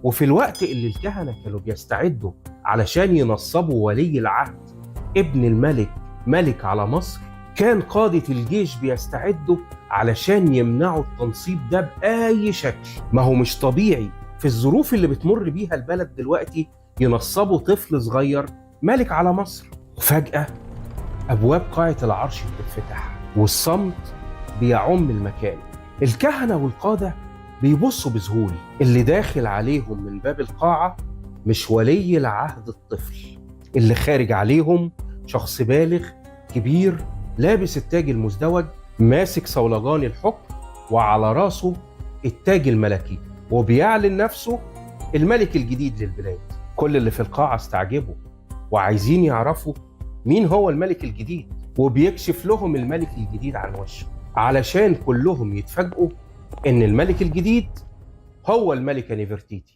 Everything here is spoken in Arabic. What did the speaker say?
وفي الوقت اللي الكهنة كانوا بيستعدوا علشان ينصبوا ولي العهد ابن الملك ملك على مصر، كان قادة الجيش بيستعدوا علشان يمنعوا التنصيب ده بأي شكل. ما هو مش طبيعي في الظروف اللي بتمر بيها البلد دلوقتي ينصبوا طفل صغير ملك على مصر. وفجأة أبواب قاعة العرش بتتفتح والصمت بيعم المكان. الكهنة والقادة بيبصوا بذهول. اللي داخل عليهم من باب القاعة مش ولي العهد الطفل، اللي خارج عليهم شخص بالغ كبير لابس التاج المزدوج، ماسك صولجان الحكم وعلى راسه التاج الملكي، وبيعلن نفسه الملك الجديد للبلاد. كل اللي في القاعة استعجبوا وعايزين يعرفوا مين هو الملك الجديد، وبيكشف لهم الملك الجديد عن وشه علشان كلهم يتفاجئوا إن الملك الجديد هو الملكة نفرتيتي.